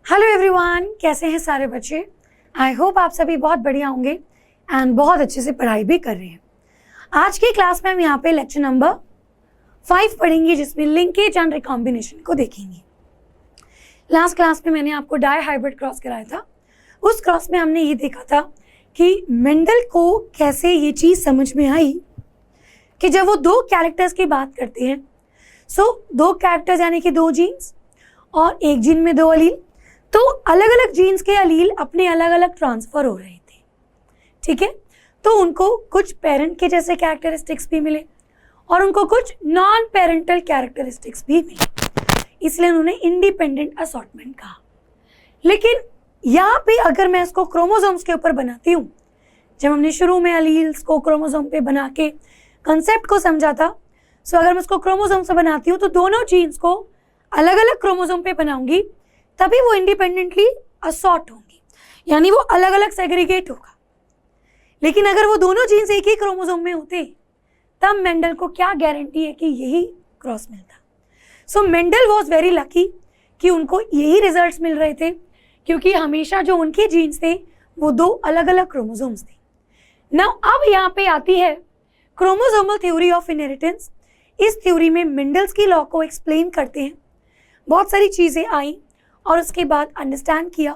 Hello everyone, कैसे हैं सारे बच्चे। आई होप आप सभी बहुत बढ़िया होंगे एंड बहुत अच्छे से पढ़ाई भी कर रहे हैं। आज की क्लास में हम यहाँ पे लेक्चर नंबर 5 पढ़ेंगे, जिसमें लिंकेज एंड रिकॉम्बिनेशन को देखेंगे। लास्ट क्लास में मैंने आपको डाई हाइब्रिड क्रॉस कराया था। उस क्रॉस में हमने ये देखा था कि मेंडल को कैसे ये चीज़ समझ में आई कि जब वो दो कैरेक्टर्स की बात करते हैं, दो कैरेक्टर्स यानी कि दो जीन्स और एक जीन में दो अलील, तो अलग अलग जीन्स के अलील अपने अलग अलग ट्रांसफर हो रहे थे। ठीक है, तो उनको कुछ पेरेंट के जैसे कैरेक्टरिस्टिक्स भी मिले और उनको कुछ नॉन पेरेंटल कैरेक्टरिस्टिक्स भी मिले, इसलिए उन्होंने इंडिपेंडेंट असॉर्टमेंट कहा। लेकिन यहाँ पे अगर मैं इसको क्रोमोसोम्स के ऊपर बनाती हूँ, जब हमने शुरू में अलील्स को क्रोमोसोम पे बना के कंसेप्ट को समझा था, अगर मैं उसको क्रोमोसोम से बनाती हूँ तो दोनों जीन्स को अलग अलग क्रोमोसोम पे बनाऊंगी, तभी वो इंडिपेंडेंटली असॉर्ट होंगी, यानी वो अलग अलग सेग्रीगेट होगा। लेकिन अगर वो दोनों जीन्स एक ही क्रोमोसोम में होते, तब मेंडल को क्या गारंटी है कि यही क्रॉस मिलता। So Mendel was very lucky कि उनको यही रिजल्ट्स मिल रहे थे, क्योंकि हमेशा जो उनके जीन्स थे वो दो अलग अलग क्रोमोसोम्स थे। नाउ अब यहाँ पे आती है क्रोमोसोमल थ्योरी ऑफ इनहेरिटेंस। इस थ्योरी में मेंडल्स की लॉ को एक्सप्लेन करते हैं। बहुत सारी चीज़ें आई और उसके बाद अंडरस्टैंड किया,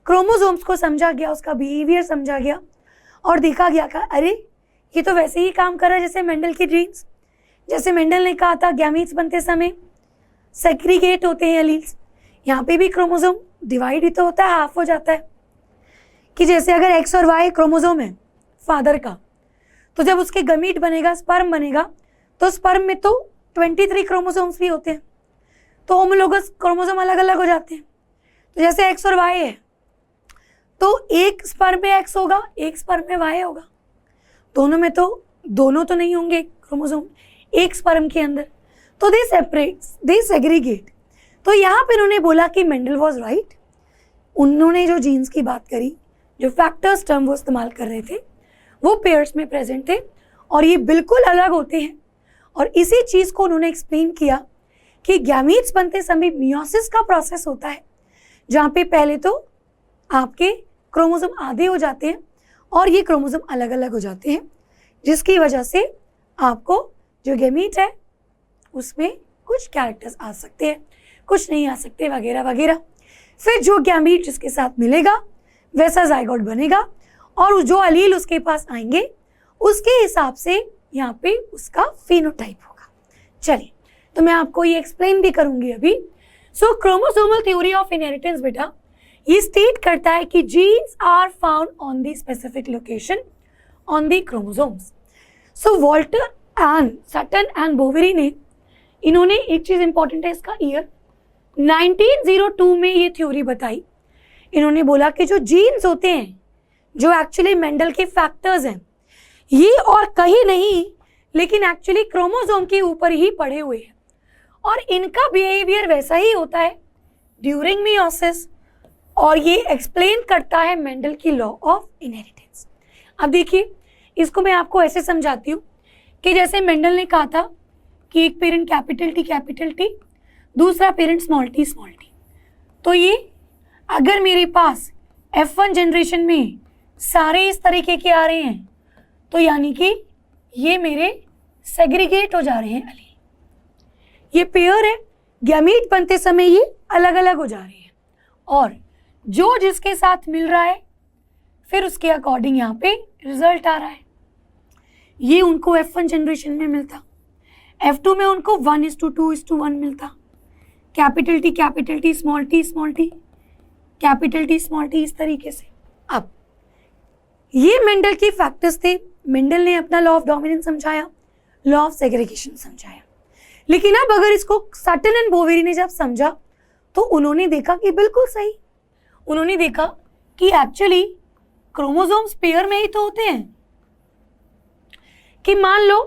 क्रोमोसोम्स को समझा गया, उसका बिहेवियर समझा गया और देखा गया कि अरे ये तो वैसे ही काम कर रहा है जैसे मेंडल की जीन्स। जैसे मेंडल ने कहा था गैमीट्स बनते समय सेग्रीगेट होते हैं एलील्स, यहाँ पे भी क्रोमोसोम डिवाइड ही तो होता है, हाफ हो जाता है। कि जैसे अगर एक्स और वाई क्रोमोसोम है फादर का, तो जब उसके गमीट बनेगा, स्पर्म बनेगा, तो स्पर्म में तो 23 क्रोमोसोम्स भी होते हैं, तो होमोलोगस क्रोमोसोम अलग अलग हो जाते हैं। तो जैसे एक्स और वाई है, तो एक स्पर्म में एक्स होगा, एक स्पर्म में वाई होगा, दोनों तो नहीं होंगे क्रोमोसोम एक स्पर्म के अंदर, तो दे सेपरेट, दे सेग्रीगेट। तो यहाँ पे उन्होंने बोला कि मेंडल वॉज राइट। उन्होंने जो जीन्स की बात करी, जो फैक्टर्स टर्म वो इस्तेमाल कर रहे थे, वो पेयर्स में प्रेजेंट थे और ये बिल्कुल अलग होते हैं। और इसी चीज़ को उन्होंने एक्सप्लेन किया कि गैमीट्स बनते समय मियोसिस का प्रोसेस होता है, जहाँ पे पहले तो आपके क्रोमोसोम आधे हो जाते हैं और ये क्रोमोसोम अलग अलग हो जाते हैं, जिसकी वजह से आपको जो गैमीट है उसमें कुछ कैरेक्टर्स आ सकते हैं, कुछ नहीं आ सकते, वगैरह वगैरह। फिर जो गैमीट जिसके साथ मिलेगा वैसा जाइगोट बनेगा और जो अलील उसके पास आएंगे उसके हिसाब से यहाँ पे उसका फेनोटाइप होगा। चलिए, तो मैं आपको ये एक्सप्लेन भी करूंगी अभी। क्रोमोसोमल थ्योरी ऑफ इनहेरिटेंस बेटा ये स्टेट करता है कि genes are found on the specific location on the chromosomes. Walter and Sutton and Boveri ने, इन्होंने एक चीज इंपॉर्टेंट है इसका ईयर, 1902 में ये थ्योरी बताई। इन्होंने बोला कि जो जीन्स होते हैं, जो एक्चुअली मेंडल के फैक्टर्स हैं, ये और कहीं नहीं लेकिन एक्चुअली क्रोमोसोम के ऊपर ही पड़े हुए हैं और इनका बिहेवियर वैसा ही होता है ड्यूरिंग मियोसिस, और ये एक्सप्लेन करता है मेंडल की लॉ ऑफ इनहेरिटेंस। अब देखिए, इसको मैं आपको ऐसे समझाती हूँ कि जैसे मेंडल ने कहा था कि एक पेरेंट कैपिटल टी, दूसरा पेरेंट स्मॉल टी। तो ये अगर मेरे पास F1 जनरेशन में सारे इस तरीके के आ रहे हैं, तो यानी कि ये मेरे सेग्रीगेट हो जा रहे हैं अलील। ये पेयर है, गैमीट बनते समय ये अलग अलग हो जा रहे हैं और जो जिसके साथ मिल रहा है फिर उसके अकॉर्डिंग यहाँ पे रिजल्ट आ रहा है। ये उनको F1 जनरेशन में मिलता, F2 में उनको 1:2:1 मिलता, capital T small T capital T small T, इस तरीके से। अब ये मेंडल के फैक्टर्स थे। मेंडल ने अपना लॉ ऑफ डोमिनेंस समझाया, लॉ ऑफ सेग्रीगेशन समझाया। लेकिन अब अगर इसको सटन एंड बोवेरी ने जब समझा, तो उन्होंने देखा कि बिल्कुल सही, उन्होंने देखा कि एक्चुअली क्रोमोसोम्स पेयर में ही तो होते हैं। कि मान लो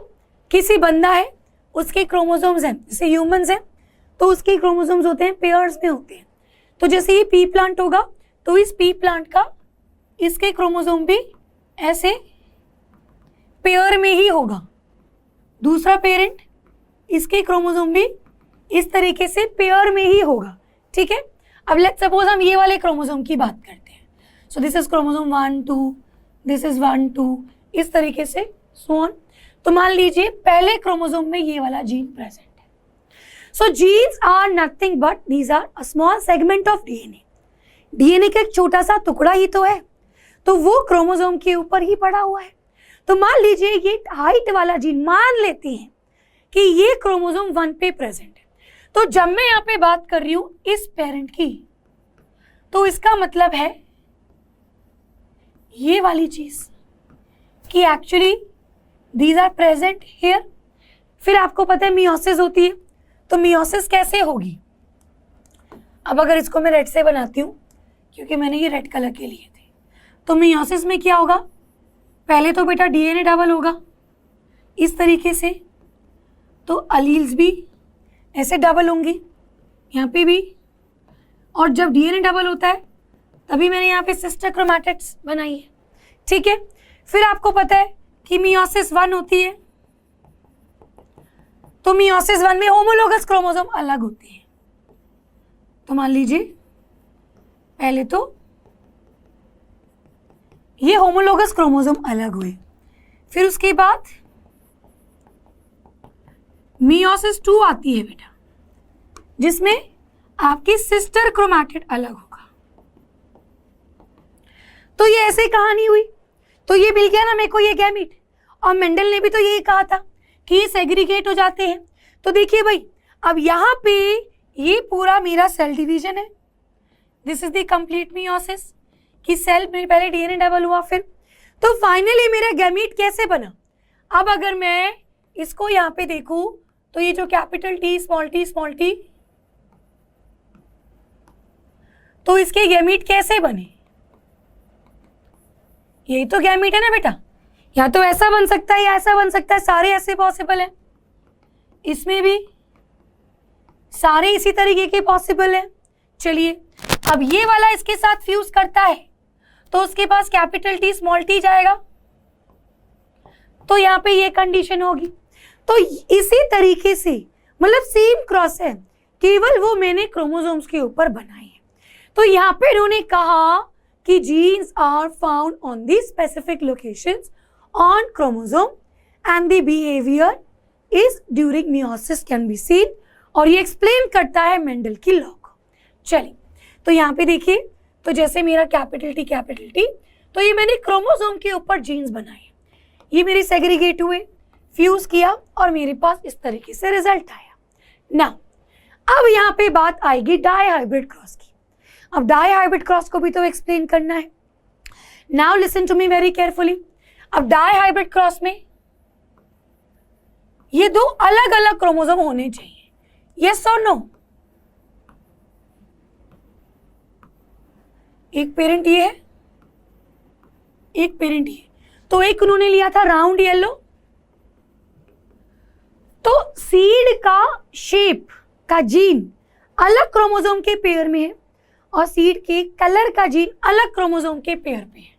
किसी बंदा है, उसके क्रोमोसोम्स हैं, जैसे ह्यूमंस हैं, तो उसके क्रोमोसोम्स होते हैं पेयर्स में होते हैं। तो जैसे ये पी प्लांट होगा, तो इस पी प्लांट का इसके क्रोमोसोम भी ऐसे पेयर में ही होगा। दूसरा पेरेंट, इसके क्रोमोसोम भी इस तरीके से पेयर में ही होगा। ठीक है, अब लेट्स सपोज हम ये वाले क्रोमोसोम की बात करते हैं. So this is chromosome 1 2, this is 1 2, इस तरीके से सो ऑन. तो मान लीजिए पहले क्रोमोसोम में ये वाला जीन प्रेजेंट है. So genes are nothing but these are a small segment of DNA. DNA का एक छोटा सा टुकड़ा ही तो है, तो वो क्रोमोसोम के ऊपर ही पड़ा हुआ है. तो मान लीजिए ये हाइट वाला जीन, मान लेते हैं कि ये क्रोमोसोम 1 पे प्रेजेंट है. तो जब मैं यहाँ पे बात कर रही हूं इस पेरेंट की, तो इसका मतलब है ये वाली चीज कि actually these are present here. फिर आपको पता है मियोसिस होती है, तो मियोसिस कैसे होगी. अब अगर इसको मैं रेड से बनाती हूँ, क्योंकि मैंने ये रेड कलर के लिए थे, तो मियोसिस में क्या होगा, पहले तो बेटा डीएनए डबल होगा इस तरीके से, तो अलील्स भी ऐसे डबल होंगी यहाँ पे भी, और जब डीएनए डबल होता है तभी मैंने यहाँ पे सिस्टर क्रोमैटिड्स बनाई है. ठीक है. फिर आपको पता है कि मियोसिस 1 होती है, तो मियोसिस 1 में होमोलोगस क्रोमोसोम अलग होते हैं. तो मान लीजिए पहले तो ये होमोलोगस क्रोमोसोम अलग हुए, फिर उसके बाद मियोसिस 2 आती है बेटा, जिसमें आपकी सिस्टर क्रोमैटिड अलग होगा. तो ये ऐसे कहानी हुई. तो ये मिल गया ना मेरे को ये गैमीट, और मेंडल ने भी तो यही कहा था कि ये सेग्रीगेट हो जाते हैं. तो देखिए भाई, अब यहाँ पे ये पूरा मेरा सेल डिवीजन है. This is the complete meiosis, कि सेल में पहले डीएनए डबल हुआ फिर, तो फाइनली मेरा गैमीट कैसे बना. अब अगर मैं इसको यहाँ पे देखूं, तो ये जो कैपिटल टी स्मॉल टी, तो इसके गैमीट कैसे बने. यही तो गैमीट है ना बेटा. या तो ऐसा बन सकता है या ऐसा बन सकता है, सारे ऐसे पॉसिबल है. इसमें भी सारे इसी तरीके के पॉसिबल है. चलिए, अब ये वाला इसके साथ फ्यूज करता है, तो उसके पास कैपिटल टी स्मॉल टी जाएगा, तो यहाँ पे ये कंडीशन होगी. तो इसी तरीके से मतलब सेम क्रॉस है, केवल वो मैंने क्रोमोसोम्स के ऊपर बनाए हैं. तो यहाँ पे इन्होंने कहा कि genes are found on the specific locations on chromosome and the behaviour is during meiosis can be seen, और ये एक्सप्लेन करता है मेंडल की लॉ को. चलिए, तो यहाँ पे देखिए, तो जैसे मेरा कैपिटल टी, तो ये मैंने क्रोमोसोम के ऊपर जीन्स बनाए, ये मेरे सेग्रीगेट हुए, फ्यूज किया, और मेरे पास इस तरीके से रिजल्ट आया. ना अब यहाँ पे बात आएगी डाई हाइब्रिड क्रॉस की. अब डाई हाइब्रिड क्रॉस को भी तो एक्सप्लेन करना है. Now listen to me very carefully. अब डाई हाइब्रिड क्रॉस में ये दो अलग अलग क्रोमोसोम होने चाहिए, यस और नो. एक पेरेंट ये है, एक पेरेंट ये, तो एक उन्होंने लिया था राउंड येलो, तो सीड का शेप का जीन अलग क्रोमोसोम के पेयर में है, और सीड के कलर का जीन अलग क्रोमोसोम के पेयर पे है.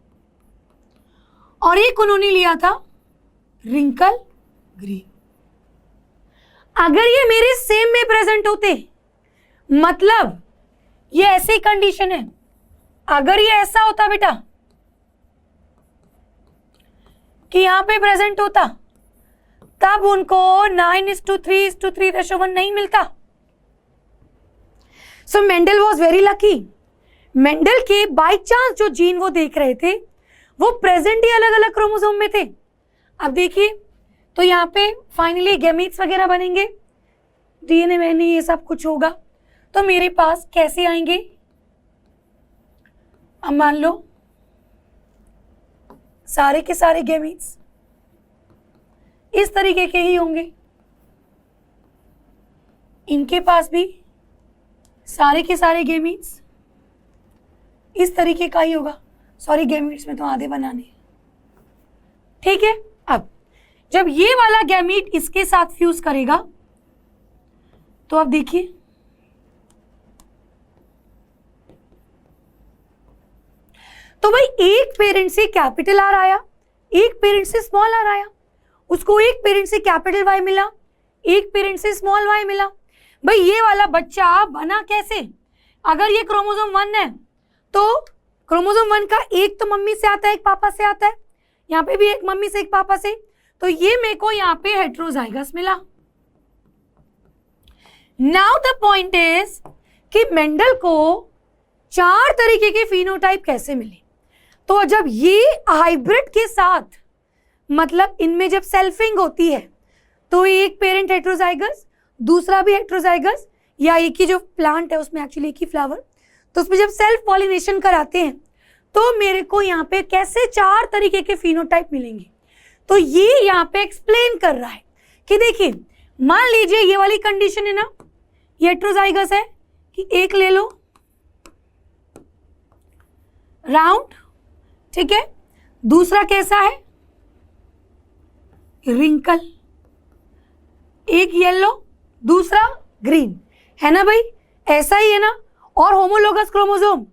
और एक उन्होंने लिया था रिंकल ग्रीन. अगर ये मेरे सेम में प्रेजेंट होते, मतलब ये ऐसी कंडीशन है, अगर ये ऐसा होता बेटा कि यहां पे प्रेजेंट होता, तब उनको 9:3:3:1 नहीं मिलता. So Mendel was very lucky. Mendel के बाय चांस जो जीन वो देख रहे थे वो प्रेजेंट ही अलग अलग क्रोमोसोम में थे. अब देखिए, तो यहाँ पे फाइनली गैमीट्स वगैरह बनेंगे, डीएनए में ये सब कुछ होगा, तो मेरे पास कैसे आएंगे. अब मान लो सारे के सारे गैमीट्स इस तरीके के ही होंगे, इनके पास भी सारे के सारे गैमीट्स इस तरीके का ही होगा. सॉरी, गैमीट्स में तो आधे बनाने. ठीक है. अब जब ये वाला गैमीट इसके साथ फ्यूज करेगा, तो अब देखिए, तो भाई एक पेरेंट से कैपिटल आर आया, एक पेरेंट से स्मॉल आर आया, उसको एक पेरेंट से कैपिटल वाई मिला, एक पेरेंट से स्मॉल वाई मिला. भाई ये वाला बच्चा बना कैसे, अगर ये क्रोमोसोम 1 है तो क्रोमोसोम 1 का एक तो मम्मी से आता है, एक पापा से आता है, यहाँ पे भी एक मम्मी से एक पापा से, तो ये मेरे को यहाँ पे हेट्रोजाइगस मिला। नाउ द पॉइंट इज कि मेंडल को 4 तरीके के फिनोटाइप कैसे मिले। तो जब ये हाइब्रिड के साथ, मतलब इनमें जब सेल्फिंग होती है तो एक पेरेंट हेट्रोजाइगस, दूसरा भी हेट्रोजाइगस, या एक ही जो प्लांट है उसमें एक्चुअली एक ही फ्लावर, तो उसमें जब सेल्फ पॉलिनेशन कराते हैं तो मेरे को यहाँ पे कैसे 4 तरीके के फिनोटाइप मिलेंगे। तो ये यहाँ पे एक्सप्लेन कर रहा है कि देखिए, मान लीजिए ये वाली कंडीशन है ना, ये हेट्रोजाइगस है कि एक ले लो राउंड, ठीक है, दूसरा कैसा है, रिंकल, एक येलो, दूसरा ग्रीन, है ना भाई, ऐसा ही है ना। और होमोलोगस क्रोमोसोम,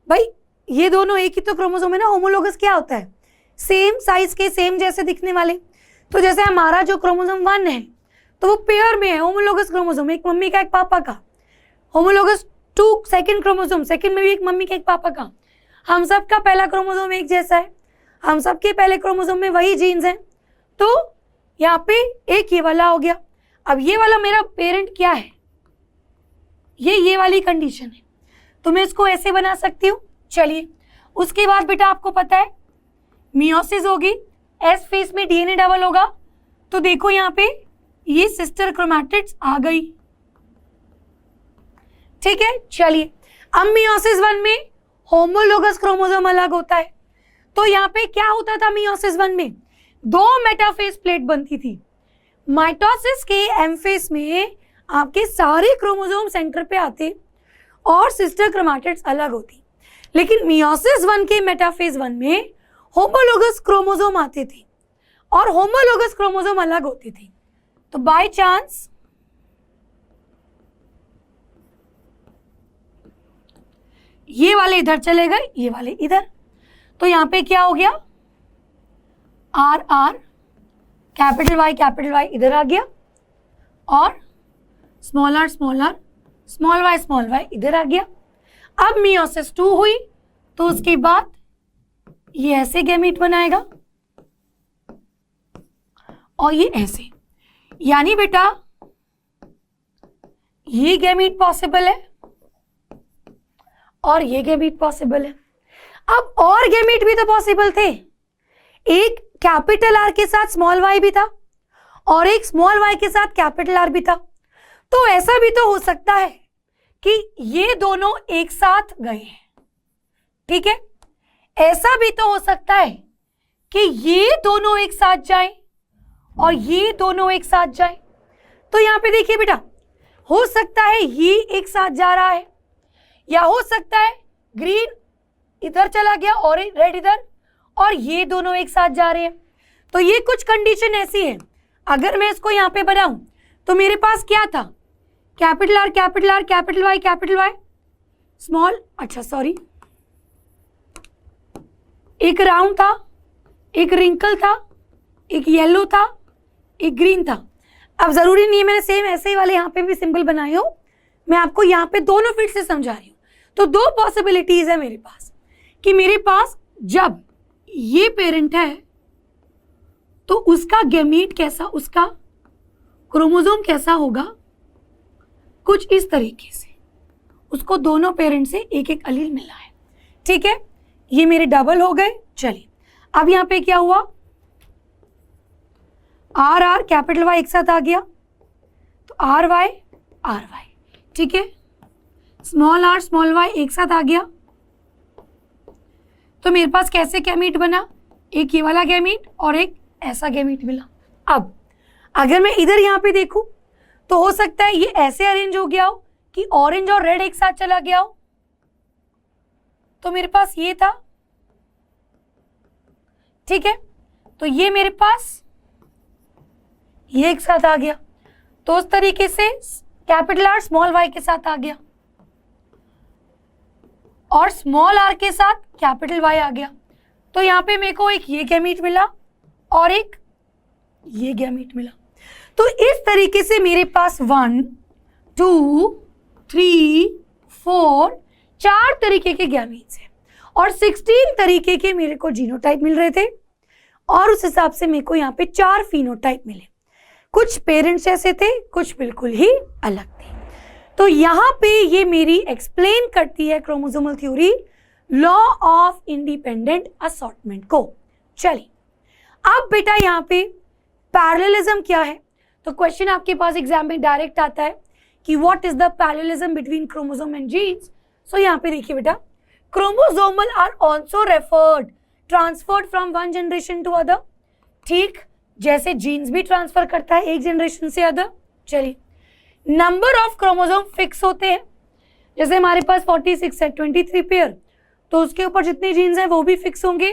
भाई ये दोनों एक ही तो क्रोमोसोम है ना। होमोलोगस क्या होता है, सेम साइज के, सेम जैसे दिखने वाले। तो जैसे हमारा जो क्रोमोसोम 1 है तो वो पेयर में है, होमोलोगस क्रोमोसोम, एक मम्मी का एक पापा का। होमोलोगस 2 सेकंड क्रोमोसोम, सेकंड में भी एक मम्मी का एक पापा का। हम सब का पहला क्रोमोसोम एक जैसा है, हम सब के पहले क्रोमोसोम में वही जीन्स हैं, तो यहाँ पे एक ये वाला हो गया। अब ये वाला मेरा पेरेंट क्या है, ये वाली कंडीशन है, तो मैं इसको ऐसे बना सकती हूँ। चलिए, उसके बाद बेटा आपको पता है मियोसिस होगी, एस फेस में डीएनए डबल होगा, तो देखो यहाँ पे ये सिस्टर क्रोमैटिड्स आ गई, ठीक है। चलिए, अब मियोसिस 1 में होमोलोगस क्रोमोसोम अलग होता है, तो यहाँ पे क्या होता था मियोसिस 1 में, 2 मेटाफेस प्लेट बनती थी। माइटोसिस के एम फेस में आपके सारे क्रोमोसोम सेंटर पे आते और सिस्टर क्रोमैटिड्स अलग होती, लेकिन मियोसिस 1 के मेटाफेज 1 में होमोलोगस क्रोमोसोम आते थे और होमोलोगस क्रोमोसोम अलग होते थे। तो बाय चांस ये वाले इधर चले गए, ये वाले इधर, तो यहाँ पे क्या हो गया, आर आर कैपिटल वाई इधर आ गया और स्मॉल आर स्मॉल वाई इधर आ गया। अब मियोसिस 2 हुई तो उसके बाद ये ऐसे गैमीट बनाएगा और ये ऐसे, यानी बेटा ये गैमीट पॉसिबल है और ये गैमीट पॉसिबल है। अब और गैमीट भी तो पॉसिबल थे, एक कैपिटल आर के साथ स्मॉल वाई भी था और एक स्मॉल वाई के साथ कैपिटल आर भी था। तो ऐसा भी तो हो सकता है कि ये दोनों एक साथ गए हैं, ठीक है। ऐसा भी तो हो सकता है कि ये दोनों एक साथ जाएं और ये दोनों एक साथ जाएं। तो यहां पे देखिए बेटा, हो सकता है ये एक साथ जा रहा है, या हो सकता है ग्रीन इधर चला गया और रेड इधर, और ये दोनों एक साथ जा रहे हैं। तो ये कुछ कंडीशन ऐसी है, अगर मैं इसको यहां पे बनाऊं तो मेरे पास क्या था, capital R capital Y small, अच्छा सॉरी, एक राउंड था, एक रिंकल था, एक येलो था, एक ग्रीन था। अब जरूरी नहीं है मैंने सेम ऐसे ही वाले यहाँ पे भी सिंबल बनाए हो, मैं आपको यहाँ पे दोनों फिर से समझा रही हूँ। तो 2 पॉसिबिलिटीज है मेरे पास कि मेरे पास जब ये पेरेंट है तो उसका गैमीट कैसा, उसका क्रोमोसोम कैसा होगा, कुछ इस तरीके से, उसको दोनों पेरेंट से एक एक अलील मिला है, ठीक है। ये मेरे डबल हो गए। चलिए, अब यहां पे क्या हुआ, आर आर कैपिटल वाई एक साथ आ गया, तो आर वाई, ठीक है। स्मॉल आर स्मॉल वाई एक साथ आ गया, तो मेरे पास कैसे गैमीट बना, एक ये वाला गैमीट और एक ऐसा गैमीट मिला। अब अगर मैं इधर यहां पे देखूं तो हो सकता है ये ऐसे अरेंज हो गया हो कि ऑरेंज और रेड एक साथ चला गया हो, तो मेरे पास ये था, ठीक है। तो ये मेरे पास ये एक साथ आ गया, तो उस तरीके से कैपिटल आर स्मॉल वाई के साथ आ गया और स्मॉल आर के साथ कैपिटल वाई आ गया। तो यहां पे मेरे को एक ये गैमीट मिला और एक ये गैमीट मिला। तो इस तरीके से मेरे पास 1 2 3 4 4 तरीके के गैमीट्स हैं और 16 तरीके के मेरे को जीनोटाइप मिल रहे थे और उस हिसाब से मेरे को यहाँ पे 4 फिनोटाइप मिले। कुछ पेरेंट्स जैसे थे, कुछ बिल्कुल ही अलग थे। तो यहाँ पे ये मेरी एक्सप्लेन करती है chromosomal theory law of independent assortment को। चलिए अब बेटा यहाँ पे पैरेललिज्म क्या है, तो क्वेश्चन आपके पास एग्जाम में डायरेक्ट आता है कि what is the parallelism between chromosome and genes. So यहाँ पे देखिए बेटा, chromosomal are also referred transferred from one generation to other, ठीक जैसे जीन्स भी ट्रांसफर करता है एक जनरेशन से अदर। चलिए नंबर ऑफ क्रोमोसोम फिक्स होते हैं, जैसे हमारे पास 46 है 23 पेयर, तो उसके ऊपर जितने जीन्स हैं वो भी फिक्स होंगे।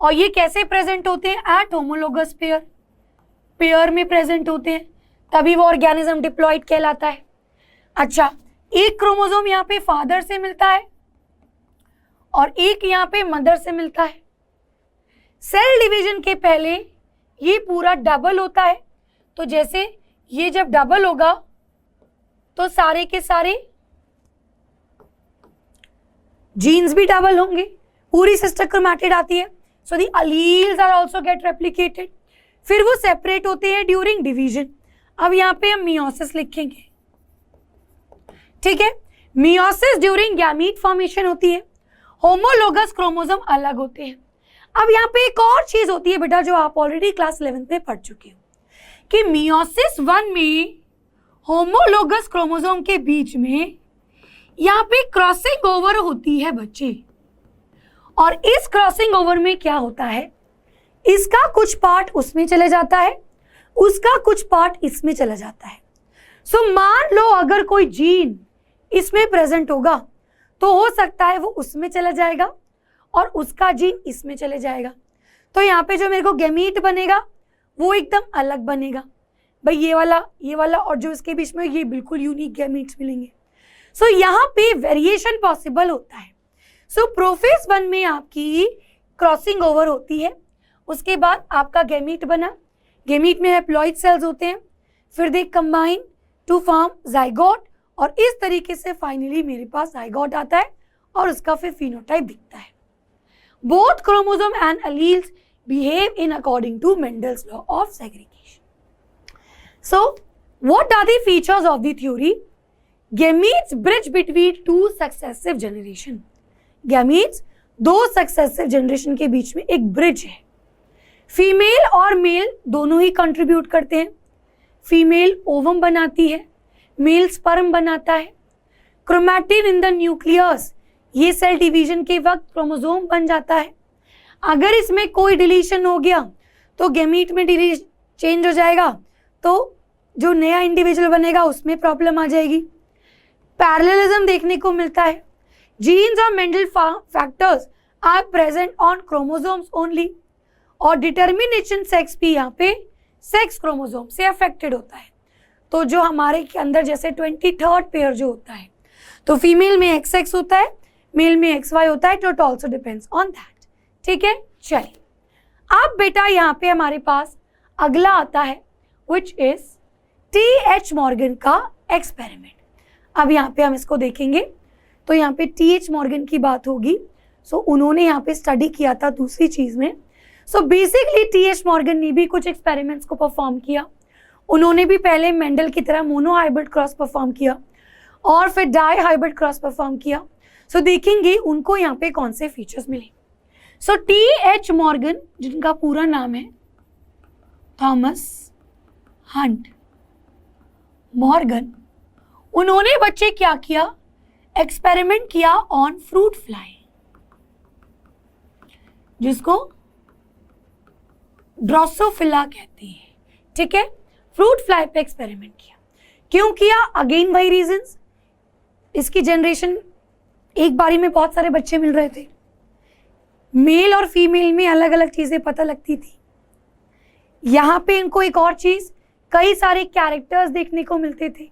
और ये कैसे प्रेजेंट होते हैं, एट होमोलोगस पेयर, पेयर में प्रेजेंट होते हैं, तभी वो ऑर्गेनिज्म डिप्लॉइड कहलाता है। अच्छा, एक क्रोमोसोम यहाँ पे फादर से मिलता है और एक यहाँ पे मदर से मिलता है। सेल डिवीजन के पहले ये पूरा डबल होता है, तो जैसे ये जब डबल होगा तो सारे के सारे जीन्स भी डबल होंगे, पूरी सिस्टर क्रोमैटिड आती है, so the alleles are also get replicated. फिर वो सेपरेट होते हैं ड्यूरिंग डिवीजन। अब यहाँ पे हम मियोसिस लिखेंगे, ठीक है। मियोसिस ड्यूरिंग गैमीट फॉर्मेशन होती है, होमोलोगस क्रोमोसोम अलग होते हैं। अब यहाँ पे एक और चीज होती है बेटा जो आप ऑलरेडी क्लास 11 में पढ़ चुके हो कि मियोसिस 1 में होमोलोगस क्रोमोसोम के बीच में यहाँ पे क्रॉसिंग ओवर होती है बच्चे, और इस क्रॉसिंग ओवर में क्या होता है, इसका कुछ पार्ट उसमें चले जाता है, उसका कुछ पार्ट इसमें चला जाता है। सो मान लो अगर कोई जीन इसमें प्रेजेंट होगा तो हो सकता है वो उसमें चला जाएगा और उसका जीन इसमें चले जाएगा, तो यहाँ पे जो मेरे को गैमीट बनेगा वो एकदम अलग बनेगा। भाई ये वाला और जो इसके बीच में ये बिल्कुल यूनिक गैमीट्स मिलेंगे। सो यहाँ पे वेरिएशन पॉसिबल होता है। सो प्रोफेज 1 में आपकी क्रॉसिंग ओवर होती है, उसके बाद आपका गैमीट बना, गैमीट में हैप्लॉइड सेल्स होते हैं, फिर they combine to form zygote, और इस तरीके से फाइनली मेरे पास जाइगोट आता है और उसका फिर फिनोटाइप दिखता है। Both chromosome and alleles behave in according to Mendel's law of segregation. So what are the features of the theory? Gametes bridge between two successive generation. Gametes दो सक्सेसिव जनरेशन के बीच में एक ब्रिज है। Female और mail दोनों ही contribute करते हैं। फीमेल ओवम बनाती है, मेल स्पर्म बनाता है। क्रोमैटिन इन द न्यूक्लियस, ये सेल डिवीजन के वक्त क्रोमोसोम बन जाता है। अगर इसमें कोई डिलीशन हो गया तो गैमीट में चेंज हो जाएगा, तो जो नया इंडिविजुअल बनेगा उसमें प्रॉब्लम आ जाएगी। पैरेललिज्म देखने को मिलता है। जीन्स और Mendel factors are present on chromosomes only, और डिटर्मिनेशन सेक्स भी यहाँ पे सेक्स क्रोमोसोम से अफेक्टेड होता है। तो जो हमारे के अंदर जैसे 23rd पेयर जो होता है, तो फीमेल में XX होता है, मेल में XY होता है, तो it also depends on that, ठीक है। चलिए अब बेटा यहाँ पे हमारे पास अगला आता है विच इज TH मॉर्गन का एक्सपेरिमेंट। अब यहाँ पे हम इसको देखेंगे, तो यहाँ पे TH मॉर्गन की बात होगी। सो उन्होंने यहाँ पे स्टडी किया था दूसरी चीज में। सो बेसिकली TH मॉर्गन ने भी कुछ एक्सपेरिमेंट्स को परफॉर्म किया। उन्होंने भी पहले मेंडल की तरह मोनो हाइब्रिड क्रॉस परफॉर्म किया और फिर डाई हाइब्रिड क्रॉस परफॉर्म किया। सो देखेंगे उनको यहाँ पे कौन से फीचर्स मिले। सो TH मॉर्गन, जिनका पूरा नाम है थॉमस हंट मॉर्गन, उन्होंने बच्चे क्या किया, एक्सपेरिमेंट किया ऑन फ्रूट फ्लाई, जिसको ड्रोसोफिला कहते हैं, ठीक है। फ्रूट फ्लाई पे एक्सपेरिमेंट किया। क्यों किया? अगेन वही रीजंस, इसकी जनरेशन एक बारी में बहुत सारे बच्चे मिल रहे थे, मेल और फीमेल में अलग अलग चीजें पता लगती थी। यहाँ पे इनको एक और चीज, कई सारे कैरेक्टर्स देखने को मिलते थे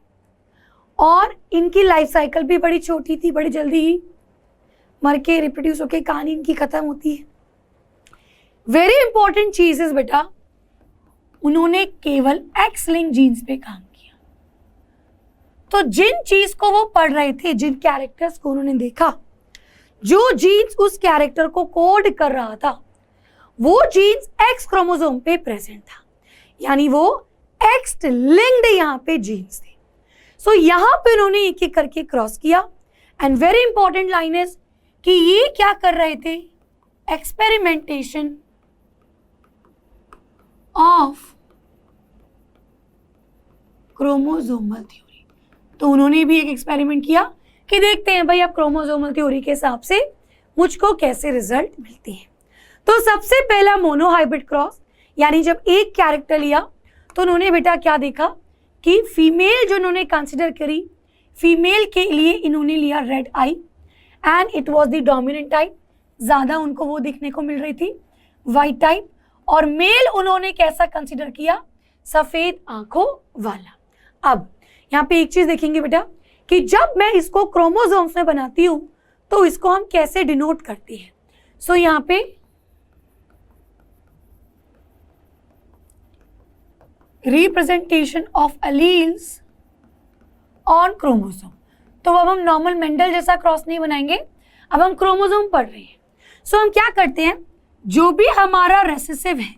और इनकी लाइफ साइकिल भी बड़ी छोटी थी, बड़ी जल्दी ही मर के रिप्रोड्यूस होके कहानी इनकी खत्म होती है। वेरी इंपॉर्टेंट चीज इज बेटा, उन्होंने केवल X लिंक जीन्स पे काम किया। तो जिन चीज को वो पढ़ रहे थे, जिन कैरेक्टर्स को उन्होंने देखा, जो जीन्स उस कैरेक्टर को कोड कर रहा था, वो जीन्स एक्स क्रोमोसोम पे प्रेजेंट था, यानी वो एक्स लिंक्ड यहाँ पे जीन्स थे। सो यहाँ पे उन्होंने एक एक करके क्रॉस किया। And very important line is कि ये क्या कर रहे थे, एक्सपेरिमेंटेशन ऑफ क्रोमोसोमल थ्योरी। तो उन्होंने भी एक एक्सपेरिमेंट किया कि देखते हैं भाई अब क्रोमोसोमल थ्योरी के हिसाब से मुझको कैसे रिजल्ट मिलते हैं। तो सबसे पहला मोनोहाइब्रिड क्रॉस, यानी जब एक कैरेक्टर लिया तो उन्होंने बेटा क्या देखा कि फीमेल जो उन्होंने कंसिडर करी, फीमेल के लिए इन्होंने लिया red I and it was the dominant type, ज़्यादा उनको वो दिखने को मिल रही थी वाइट टाइप। और मेल उन्होंने कैसा कंसिडर किया, सफ़ेद आंखों वाला। अब यहाँ पे एक चीज़ देखेंगे बेटा कि जब मैं इसको क्रोमोसोम्स में बनाती हूँ तो इसको हम कैसे डिनोट करते हैं। सो यहाँ पे representation of alleles on chromosome. तो अब हम नॉर्मल मेंडल जैसा क्रॉस नहीं बनाएंगे, अब हम क्रोमोसोम पढ़ रहे हैं। सो हम क्या करते हैं, जो भी हमारा रेसेसिव है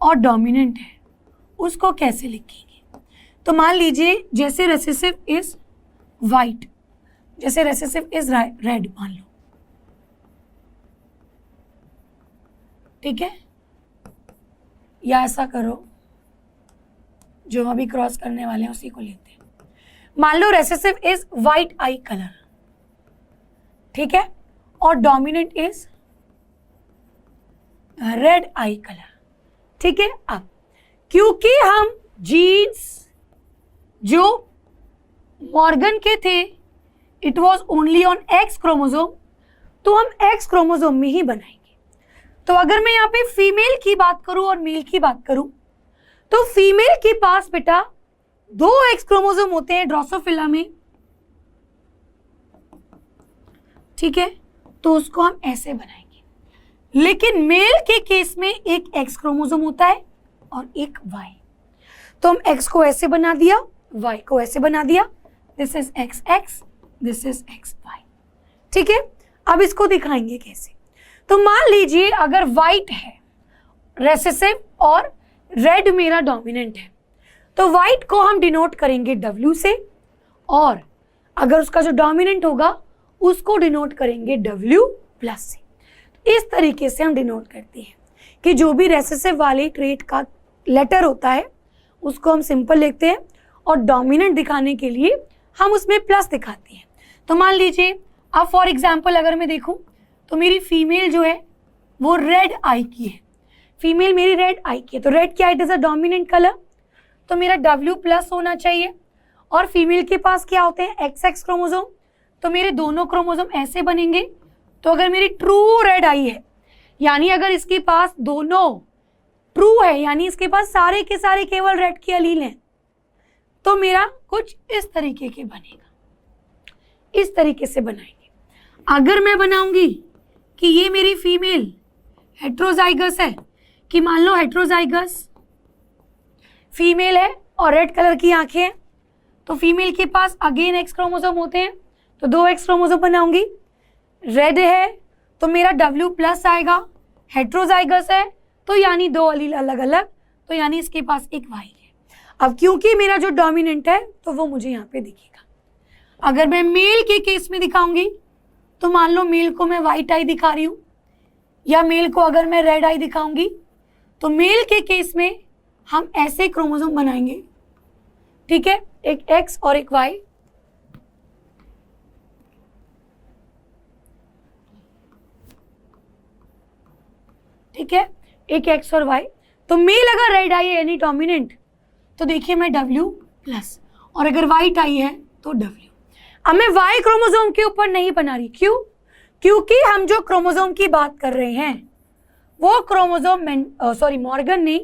और डोमिनेंट है उसको कैसे लिखेंगे। तो मान लीजिए जैसे रेसेसिव इज वाइट, जैसे रेसेसिव इज रेड मान लो, ठीक है, या ऐसा करो जो अभी क्रॉस करने वाले हैं उसी को लेते हैं। मान लो recessive is white eye colour, ठीक है, और dominant is red eye colour, ठीक है। अब क्योंकि हम जीन्स जो मॉर्गन के थे it was only on x chromosome, तो हम एक्स क्रोमोसोम में ही बनाएंगे। तो अगर मैं यहाँ पे फीमेल की बात करूं और मेल की बात करूं तो फीमेल के पास बेटा 2 एक्स क्रोमोसोम होते हैं ड्रोसोफिला में, ठीक है, तो उसको हम ऐसे बनाएंगे। लेकिन मेल के केस में एक एक्स क्रोमोसोम होता है और एक वाई, तो हम एक्स को ऐसे बना दिया, वाई को ऐसे बना दिया, this is X X, this is X Y, ठीक है। अब इसको दिखाएंगे कैसे। तो मान लीजिए अगर वाइट है रेसेसिव और रेड मेरा डोमिनेंट है, तो वाइट को हम डिनोट करेंगे W से, और अगर उसका जो डोमिनेंट होगा उसको डिनोट करेंगे W+ से। इस तरीके से हम डिनोट करते हैं कि जो भी रेसेसिव वाले ट्रेट का लेटर होता है उसको हम सिंपल लिखते हैं और डोमिनेंट दिखाने के लिए हम उसमें प्लस दिखाते हैं। तो मान लीजिए अब फॉर एग्जाम्पल अगर मैं देखूं तो मेरी फीमेल जो है वो रेड आई की है, फीमेल मेरी रेड आई की है, तो रेड क्या, it is a dominant colour, तो मेरा W+ होना चाहिए। और फीमेल के पास क्या होते हैं, XX क्रोमोसोम, तो मेरे दोनों क्रोमोसोम ऐसे बनेंगे। तो अगर मेरी ट्रू रेड आई है, यानी अगर इसके पास दोनों ट्रू है, यानी इसके पास सारे के सारे केवल रेड के अलील हैं, तो मेरा कुछ इस तरीके के बनेगा, इस तरीके से बनाएंगे। अगर मैं बनाऊंगी कि ये मेरी फीमेल हेट्रोजाइगस है, कि मान लो हेट्रोजाइगस फीमेल है और रेड कलर की आंखें हैं, तो फीमेल के पास अगेन एक्स क्रोमोसोम होते हैं, तो 2 एक्स क्रोमोसोम बनाऊंगी। रेड है तो मेरा W+ आएगा, हेट्रोजाइगस है तो यानी 2 अलील अलग अलग, तो यानी इसके पास एक वाई है। अब क्योंकि मेरा जो डोमिनेंट है तो वो मुझे यहाँ पे दिखेगा। अगर मैं मेल के केस में दिखाऊंगी तो मान लो मेल को मैं वाइट आई दिखा रही हूँ, या मेल को अगर मैं रेड आई दिखाऊंगी, तो मेल के केस में हम ऐसे क्रोमोसोम बनाएंगे, ठीक है, एक एक्स और एक वाई, ठीक है, एक एक्स और वाई। तो मेल अगर रेड आई है यानी डोमिनेंट, तो देखिए मैं W+, और अगर वाइट आई है तो W। अब मैं वाई क्रोमोसोम के ऊपर नहीं बना रही, क्यों, क्योंकि हम जो क्रोमोसोम की बात कर रहे हैं वो क्रोमोसोम मॉर्गन ने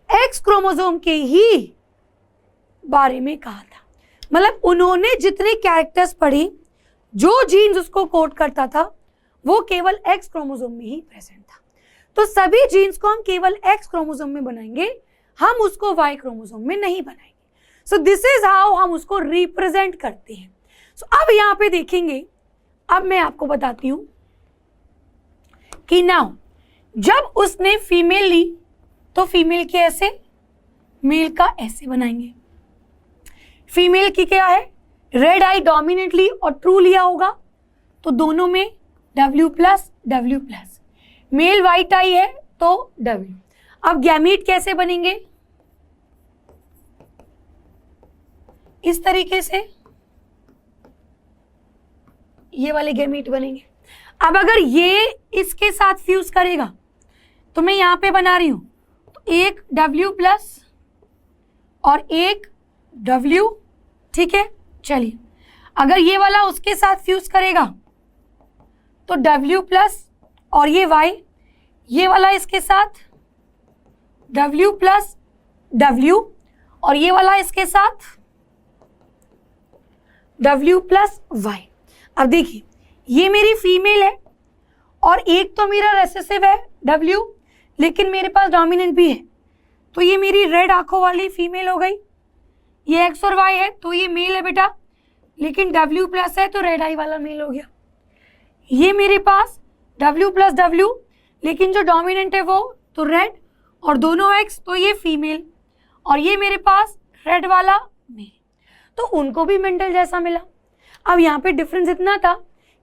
एक्स क्रोमोसोम के ही बारे में कहा था। मतलब उन्होंने जितने कैरेक्टर्स पढ़े, जो जीन्स उसको कोड करता था वो केवल एक्स क्रोमोसोम में ही प्रेजेंट था। तो सभी जीन्स को हम केवल एक्स क्रोमोसोम में बनाएंगे, हम उसको वाई क्रोमोसोम में नहीं बनाएंगे। सो दिस इज हाउ हम उसको रिप्रेजेंट करते हैं। सो अब यहाँ पे देखेंगे, अब मैं आपको बताती हूं कि नाउ जब उसने फीमेल ली तो फीमेल के ऐसे, मेल का ऐसे बनाएंगे। फीमेल की क्या है, रेड आई डोमिनेटली और ट्रू लिया होगा तो दोनों में W plus W plus. Male white eye है तो W। अब गैमीट कैसे बनेंगे, इस तरीके से ये वाले गैमीट बनेंगे। अब अगर ये इसके साथ फ्यूज करेगा तो मैं यहां पे बना रही हूं तो एक W प्लस और एक W, ठीक है। चलिए अगर ये वाला उसके साथ फ्यूज करेगा तो W प्लस और ये Y, ये वाला इसके साथ W प्लस W और ये वाला इसके साथ W प्लस Y। अब देखिए ये मेरी फीमेल है और एक तो मेरा रेसेसिव है W, लेकिन मेरे पास डोमिनेंट भी है, तो ये मेरी रेड आंखों वाली फीमेल हो गई। ये X और Y है तो ये मेल है बेटा, लेकिन W प्लस है तो रेड आई वाला मेल हो गया। ये मेरे पास W प्लस W, लेकिन जो डोमिनेंट है वो तो रेड और दोनों X, तो ये फीमेल, और ये मेरे पास रेड वाला मेल, तो उनको भी मेंडल जैसा मिला। अब यहाँ पे डिफरेंस इतना था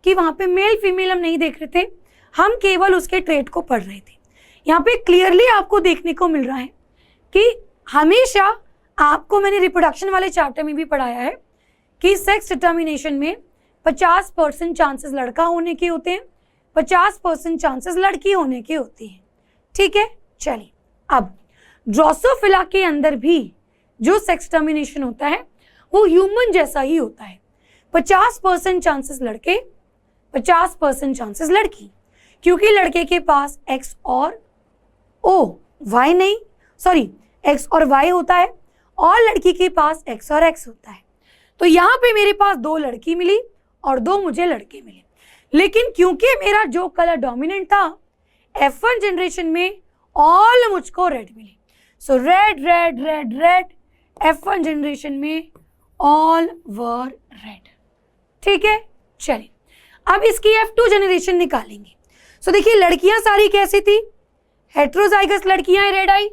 कि वहाँ पे मेल फीमेल हम नहीं देख रहे थे, हम केवल उसके ट्रेट को पढ़ रहे थे। यहाँ पे क्लियरली आपको देखने को मिल रहा है कि हमेशा आपको मैंने रिप्रोडक्शन वाले चैप्टर में भी पढ़ाया है कि सेक्स डिटर्मिनेशन में 50% चांसेस लड़का होने के होते हैं, 50% चांसेस लड़की होने के होते हैं, ठीक है। चलिए अब ड्रोसोफिला के अंदर भी जो सेक्स डिटर्मिनेशन होता है वो ह्यूमन जैसा ही होता है, 50% चांसेस लड़के, 50% चांसेस लड़की, क्योंकि लड़के के पास X और O, Y नहीं, सॉरी X और Y होता है और लड़की के पास X और X होता है। तो यहाँ पे मेरे पास 2 लड़की मिली और 2 मुझे लड़के मिले, लेकिन क्योंकि मेरा जो कलर डोमिनेंट था F1 जनरेशन में ऑल मुझको रेड मिली। So red red red red, F1 generation में ऑल वर रेड, ठीक है। चलिए अब इसकी F2 जनरेशन निकालेंगे। सो देखिए लड़कियां सारी कैसी थी, हेट्रोजाइगस लड़कियां हैं रेड आई,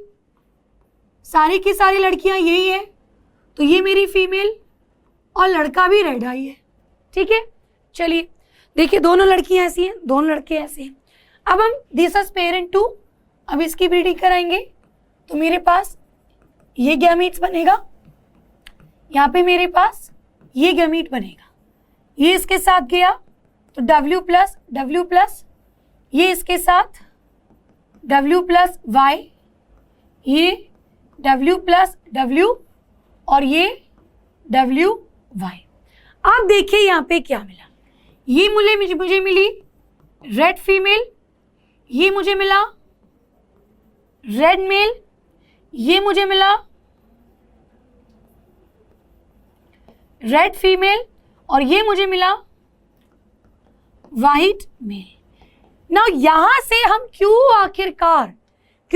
सारी की सारी लड़कियां यही है, तो ये मेरी फीमेल और लड़का भी रेड आई है, ठीक है। चलिए देखिए दोनों लड़कियां ऐसी हैं, दोनों लड़के ऐसे हैं। अब हम दिस इज पेरेंट 2, अब इसकी ब्रीडिंग कराएंगे तो मेरे पास ये गैमीट्स बनेगा, यहाँ पे मेरे पास ये गैमीट बनेगा, ये इसके साथ गया तो W प्लस W प्लस, ये इसके साथ W प्लस Y, ये W प्लस W और ये W Y। अब देखिए यहाँ पे क्या मिला, ये मुझे मिली रेड फीमेल, ये मुझे मिला रेड मेल, ये मुझे मिला रेड फीमेल और ये मुझे मिला वाइट मेल। ना यहां से हम क्यों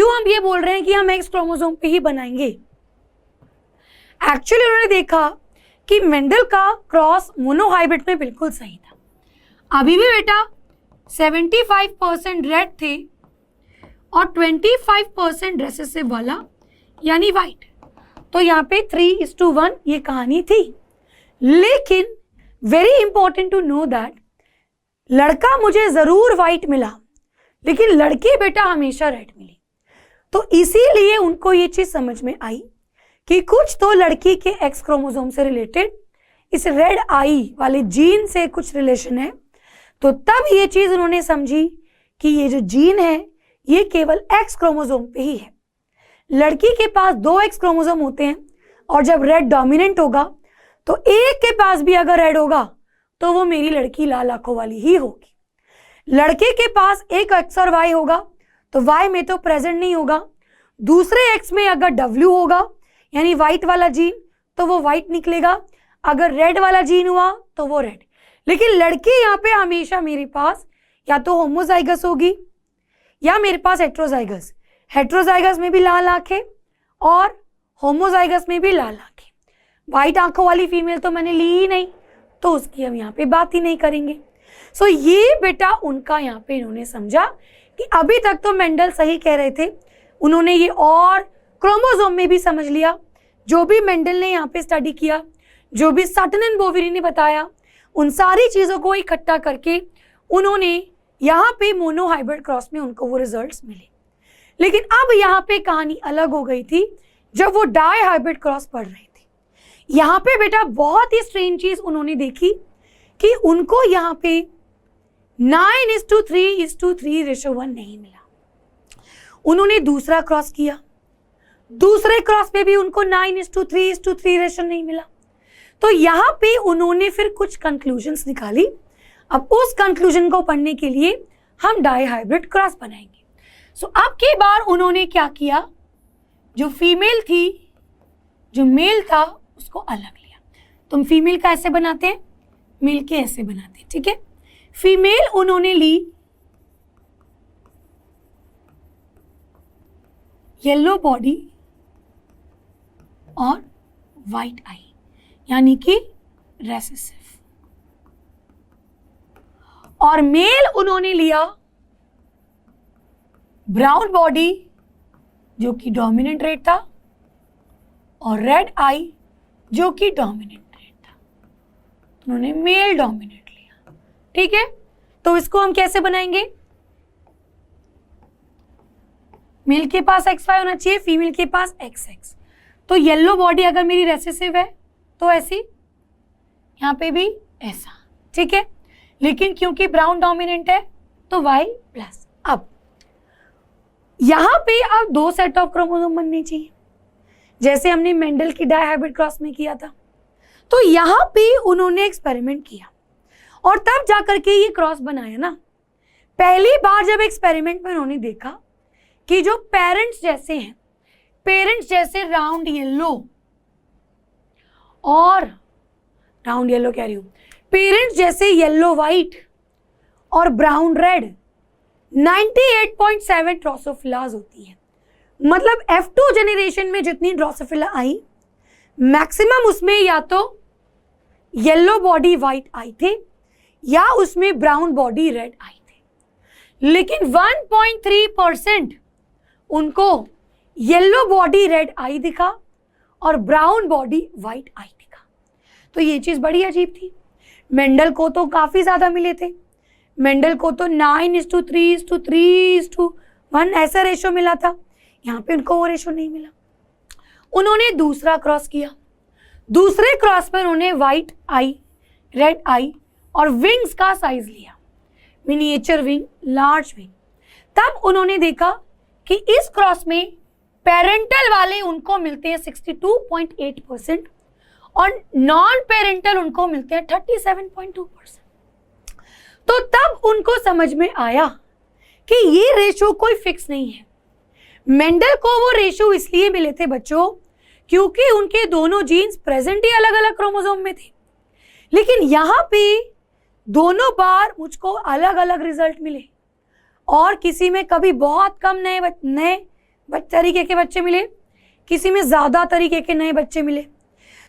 हम ये बोल रहे हैं कि हम एक्स क्रोमोसोम पे ही बनाएंगे। एक्चुअली उन्होंने देखा कि मेंडल का क्रॉस मोनोहाइब्रिड में बिल्कुल सही था। अभी भी बेटा 75% रेड थे और 25% रेसेसिव वाला यानी वाइट, तो यहाँ पे 3:1 ये कहानी थी। लेकिन very important to know that लड़का मुझे जरूर वाइट मिला, लेकिन लड़की बेटा हमेशा रेड मिली। तो इसीलिए उनको ये चीज समझ में आई कि कुछ तो लड़की के एक्स क्रोमोसोम से रिलेटेड इस रेड आई वाले जीन से कुछ रिलेशन है। तो तब ये चीज उन्होंने समझी कि ये जो जीन है ये केवल एक्स क्रोमोसोम पे ही है। लड़की के पास 2 एक्स क्रोमोसोम होते हैं और जब रेड डोमिनेंट होगा तो एक के पास भी अगर रेड होगा तो वो मेरी लड़की लाल आंखों वाली ही होगी। लड़के के पास एक एक्स और वाई होगा तो वाई में तो प्रेजेंट नहीं होगा, दूसरे एक्स में अगर डब्ल्यू होगा यानी व्हाइट वाला जीन तो वो व्हाइट निकलेगा, अगर रेड वाला जीन हुआ तो वो रेड। लेकिन लड़की यहाँ पे हमेशा मेरे पास या तो होमोजाइगस होगी या मेरे पास हेट्रोजाइगस में भी लाल आंखें और होमोजाइगस में भी लाल आंखें। वाइट आंखों वाली फीमेल तो मैंने ली ही नहीं, तो उसकी हम यहाँ पे बात ही नहीं करेंगे। सो ये बेटा उनका यहाँ पे इन्होंने समझा कि अभी तक तो मेंडल सही कह रहे थे, उन्होंने ये और क्रोमोसोम में भी समझ लिया। जो भी मेंडल ने यहाँ पे स्टडी किया, जो भी सटन एंड बोवेरी ने बताया, उन सारी चीज़ों को इकट्ठा करके उन्होंने यहाँ पे मोनोहाइब्रिड क्रॉस में उनको वो रिजल्ट्स मिले। लेकिन अब यहाँ पे कहानी अलग हो गई थी जब वो डाई हाइब्रिड क्रॉस पढ़ रहे थे। यहाँ पे बेटा बहुत ही स्ट्रेंज चीज उन्होंने देखी कि उनको यहाँ पे 9:3:3 रेशो 1 नहीं मिला। उन्होंने दूसरा क्रॉस किया, दूसरे क्रॉस पे भी उनको 9:3:3 रेशो नहीं मिला। तो यहाँ पे उन्होंने फिर कुछ कंक्लूजन्स निकाली। अब उस कंक्लूजन को पढ़ने के लिए हम डाई हाइब्रिड क्रॉस बनाएंगे। सो अब की बार उन्होंने क्या किया, जो फीमेल थी, जो मेल था, उसको अलग लिया। तुम फीमेल का ऐसे बनाते हैं, मेल के ऐसे बनाते हैं, ठीक है। फीमेल उन्होंने ली येलो बॉडी और वाइट आई, यानी कि रेसेसिव, और मेल उन्होंने लिया ब्राउन बॉडी जो कि डोमिनेंट रेट था और रेड आई जो कि डोमिनेंट रेट था। उन्होंने मेल डोमिनेंट लिया, ठीक है। तो इसको हम कैसे बनाएंगे, मेल के पास XY होना चाहिए, फीमेल के पास XX। तो येलो बॉडी अगर मेरी रेसेसिव है तो ऐसी, यहाँ पे भी ऐसा, ठीक है। लेकिन क्योंकि ब्राउन डोमिनेंट है तो Y+। अब यहां पे अब 2 सेट ऑफ क्रोमोसोम बनने चाहिए, जैसे हमने मेंडल की डाई हाइब्रिड क्रॉस में किया था। तो यहां पे उन्होंने एक्सपेरिमेंट किया और तब जाकर के ये क्रॉस बनाया ना। पहली बार जब एक्सपेरिमेंट में उन्होंने देखा कि जो पेरेंट्स जैसे हैं, पेरेंट्स जैसे राउंड येलो और राउंड येलो कह रही हूं, पेरेंट्स जैसे येलो वाइट और ब्राउन रेड 98.7 ड्रोसोफिलाज होती है। मतलब F2 जनरेशन में जितनी ड्रोसोफिला आई, मैक्सिमम उसमें या तो येलो बॉडी वाइट आई थे या उसमें ब्राउन बॉडी रेड आई थे। लेकिन 1.3% उनको येलो बॉडी रेड आई दिखा और ब्राउन बॉडी वाइट आई दिखा। तो ये चीज बड़ी अजीब थी। मेंडल को तो काफी ज्यादा मिले थे, मेंडल को तो 9:3:3:1 ऐसा रेशो मिला था, यहाँ पे उनको वो रेशो नहीं मिला। उन्होंने दूसरा क्रॉस किया, दूसरे क्रॉस पर उन्होंने वाइट आई, रेड आई और विंग्स का साइज लिया, मिनिएचर विंग, लार्ज विंग। तब उन्होंने देखा कि इस क्रॉस में पेरेंटल वाले उनको मिलते हैं 62.8% और नॉन पेरेंटल उनको मिलते हैं 37.2%। तो तब उनको समझ में आया कि ये रेशो कोई फिक्स नहीं है। मेंडल को वो रेशो इसलिए मिले थे बच्चों क्योंकि उनके दोनों जीन्स प्रेजेंट ही अलग अलग क्रोमोसोम में थे। लेकिन यहाँ पे दोनों बार मुझको अलग अलग रिजल्ट मिले और किसी में कभी बहुत कम नए तरीके के बच्चे मिले, किसी में ज्यादा तरीके के नए बच्चे मिले।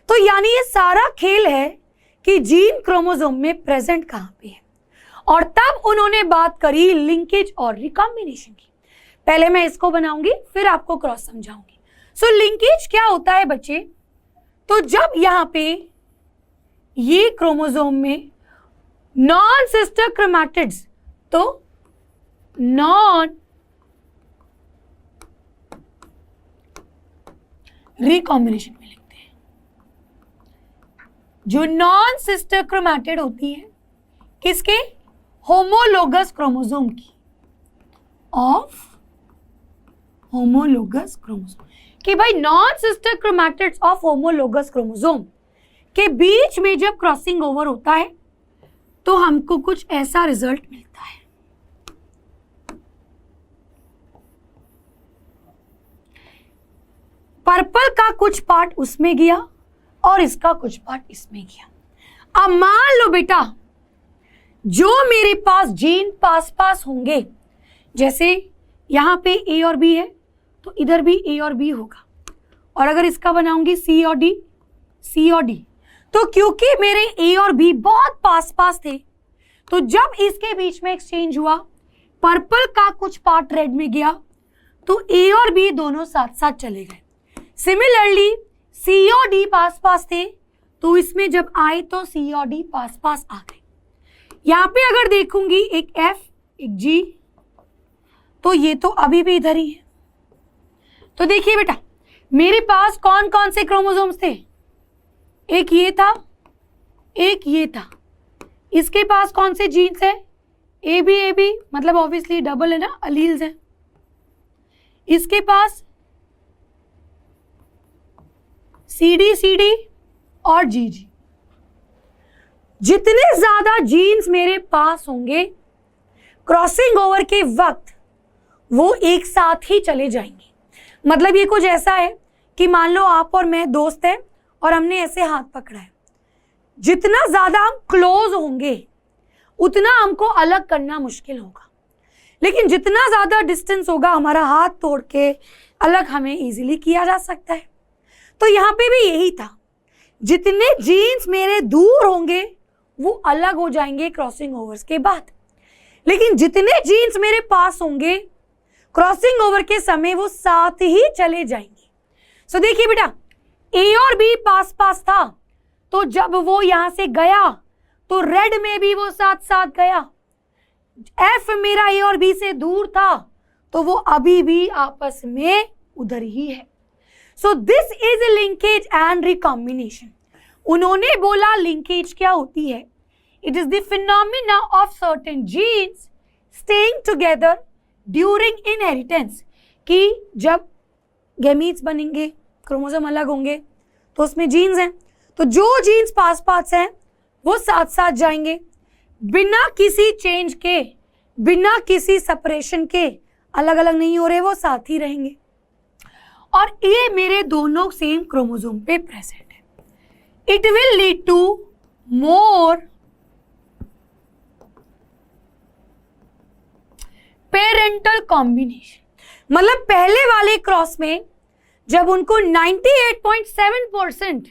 तो यानी ये सारा खेल है कि जीन क्रोमोसोम में प्रेजेंट कहाँ पे है। और तब उन्होंने बात करी लिंकेज और रिकॉम्बिनेशन की। पहले मैं इसको बनाऊंगी फिर आपको क्रॉस समझाऊंगी। सो लिंकेज क्या होता है बच्चे, तो जब यहाँ पे ये क्रोमोसोम में नॉन सिस्टर क्रोमैटिड्स, तो नॉन रिकॉम्बिनेशन में लिखते हैं, जो नॉन सिस्टर क्रोमैटिड होती है किसके, होमोलोगस क्रोमोसोम की, ऑफ होमोलोगस क्रोमोसोम, कि भाई non sister chromatids of homologous chromosome के बीच में जब क्रॉसिंग ओवर होता है तो हमको कुछ ऐसा रिजल्ट मिलता है। पर्पल का कुछ पार्ट उसमें गया और इसका कुछ पार्ट इसमें गया। अब मान लो बेटा जो मेरे पास जीन पास होंगे, जैसे यहां पे A और B है तो इधर भी A और B होगा, और अगर इसका बनाऊंगी C और D, सी और डी। तो क्योंकि मेरे ए और बी बहुत पास पास थे, तो जब इसके बीच में एक्सचेंज हुआ, पर्पल का कुछ पार्ट रेड में गया, तो ए और बी दोनों साथ साथ चले गए। सिमिलरली सी और डी पास पास थे, तो इसमें जब आए तो सी और डी पास पास आ गए। यहां पे अगर देखूंगी एक एफ एक जी, तो ये तो अभी भी इधर ही है। तो देखिए बेटा, मेरे पास कौन कौन से क्रोमोसोम्स थे? एक ये था, एक ये था। इसके पास कौन से जीन्स है? ए बी, मतलब ऑब्वियसली डबल है ना, अलील्स है। इसके पास सी डी और जी। जितने ज्यादा जीन्स मेरे पास होंगे, क्रॉसिंग ओवर के वक्त वो एक साथ ही चले जाएंगे। मतलब ये कुछ ऐसा है कि मान लो आप और मैं दोस्त हैं और हमने ऐसे हाथ पकड़ा है। जितना ज्यादा हम क्लोज होंगे उतना हमको अलग करना मुश्किल होगा, लेकिन जितना ज्यादा डिस्टेंस होगा हमारा हाथ तोड़ के अलग हमें इजीली किया जा सकता है। तो यहाँ पे भी यही था, जितने जीन्स मेरे दूर होंगे वो अलग हो जाएंगे क्रॉसिंग ओवर्स के बाद, लेकिन जितने जीन्स मेरे पास होंगे क्रॉसिंग ओवर के समय वो साथ ही चले जाएंगे। सो देखिए बेटा, ए और बी पास पास था, तो जब वो यहां से गया तो रेड में भी वो साथ साथ गया। एफ मेरा ए और बी से दूर था, तो वो अभी भी आपस में उधर ही है। So this is linkage and recombination. उन्होंने बोला लिंकेज क्या होती है? It is the phenomena of certain jeans staying together during inheritance, कि जब गैमीट्स बनेंगे, क्रोमोसोम अलग होंगे, तो उसमें जीन्स हैं, तो जो जीन्स पास पास हैं वो साथ साथ जाएंगे, बिना किसी चेंज के, बिना किसी सेपरेशन के अलग अलग नहीं हो रहे, वो साथ ही रहेंगे। और ये मेरे दोनों सेम क्रोमोसोम पे प्रेजेंट है। It will lead to more parental combination. मतलब पहले वाले क्रॉस में जब उनको 98.7%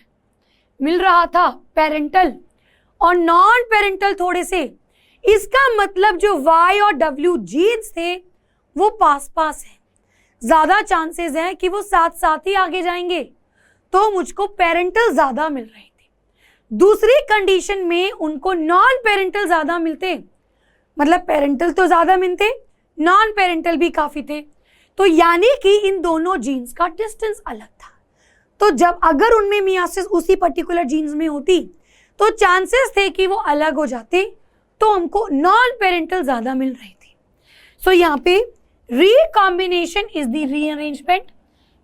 मिल रहा था पेरेंटल और नॉन पेरेंटल थोड़े से, इसका मतलब जो Y और W जीन्स थे वो पास पास है, ज्यादा चांसेस हैं कि वो साथ साथ ही आगे जाएंगे, तो मुझको पेरेंटल ज्यादा मिल रहे थे। दूसरी कंडीशन में उनको नॉन पेरेंटल ज्यादा मिलते, मतलब पेरेंटल तो ज्यादा मिलते, नॉन पेरेंटल भी काफी थे, तो यानी कि इन दोनों जीन्स का डिस्टेंस अलग था। तो जब अगर उनमें मियासिस उसी पर्टिकुलर जीन्स में होती तो चांसेस थे कि वो अलग हो जाते, तो हमको नॉन पेरेंटल ज्यादा मिल रही थी। सो यहाँ पे रिकॉम्बिनेशन इज द रीअरेंजमेंट,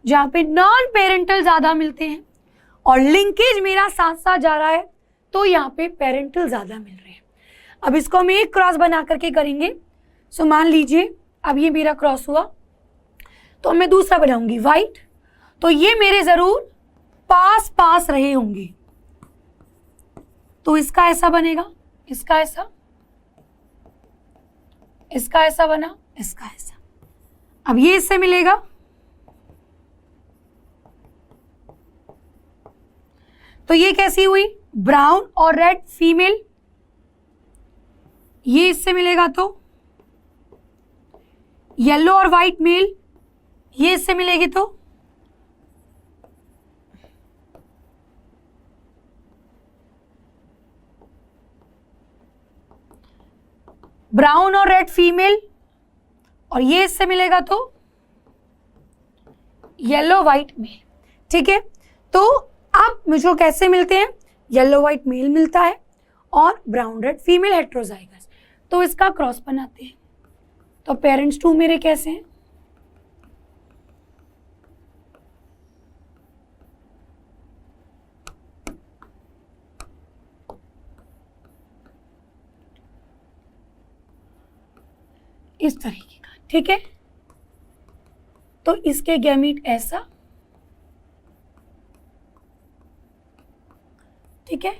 जहाँ पे नॉन पेरेंटल ज्यादा मिलते हैं और लिंकेज मेरा साथ साथ जा रहा है, तो यहाँ पे पेरेंटल ज्यादा मिल रहे हैं। अब इसको हम एक क्रॉस बना करके करेंगे। सो मान लीजिए अब ये मेरा क्रॉस हुआ, तो मैं दूसरा बनाऊंगी व्हाइट, तो ये मेरे जरूर पास पास रहे होंगे, तो इसका ऐसा बनेगा, इसका ऐसा, इसका ऐसा बना, इसका ऐसा। अब ये इससे मिलेगा, तो ये कैसी हुई? ब्राउन और रेड फीमेल। ये इससे मिलेगा तो येलो और व्हाइट मेल, ये इससे मिलेगी तो ब्राउन और रेड फीमेल, और ये इससे मिलेगा तो येलो व्हाइट मेल। ठीक है, तो अब मुझको कैसे मिलते हैं? येलो व्हाइट मेल मिलता है और ब्राउन रेड फीमेल हेट्रोजाइगस, तो इसका क्रॉस बनाते हैं। तो पेरेंट्स 2 मेरे कैसे हैं? इस तरीके का, ठीक है। तो इसके गैमीट ऐसा, ठीक है।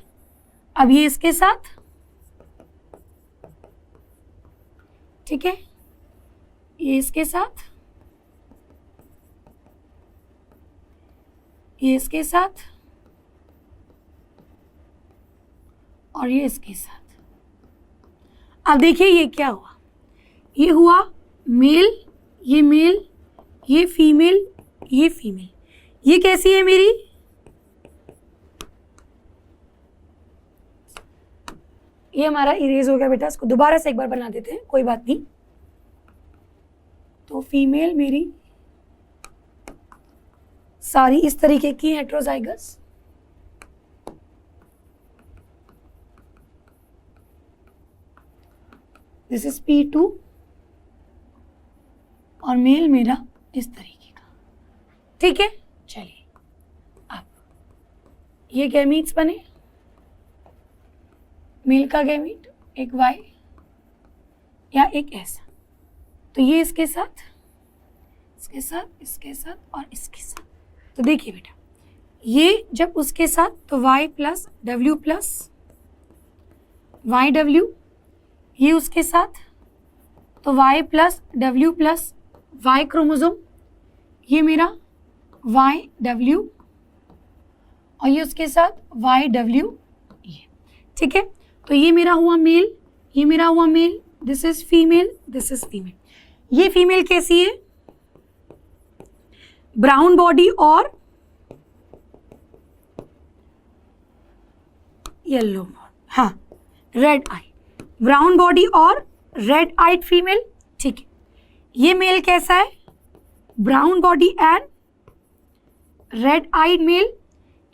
अब ये इसके साथ, ठीक है, ये इसके साथ, ये इसके साथ, और ये इसके साथ। अब देखिए ये क्या हुआ, ये हुआ मेल, ये फीमेल, ये फीमेल। ये कैसी है मेरी, ये हमारा इरेज हो गया बेटा, इसको दोबारा से एक बार बना देते हैं, कोई बात नहीं। तो फीमेल मेरी सारी इस तरीके की हेट्रोजाइगस, दिस इज P2, और मेल मेरा इस तरीके का, ठीक है। चलिए अब ये गैमीट्स बने, मेल का गैमीट एक Y या एक ऐसा, तो ये इसके साथ, इसके साथ, इसके साथ और इसके साथ। तो देखिए बेटा, ये जब उसके साथ तो Y plus W plus YW, ये उसके साथ तो Y plus W plus Y chromosome, ये मेरा YW, और ये उसके साथ YW, ये ठीक है। तो ये मेरा हुआ मेल, ये मेरा हुआ male, this is female, this is female. ये फीमेल कैसी है, ब्राउन बॉडी और येलो, हाँ रेड आई, ब्राउन बॉडी और रेड आइड फीमेल, ठीक है। ये मेल कैसा है, brown body and red eyed male.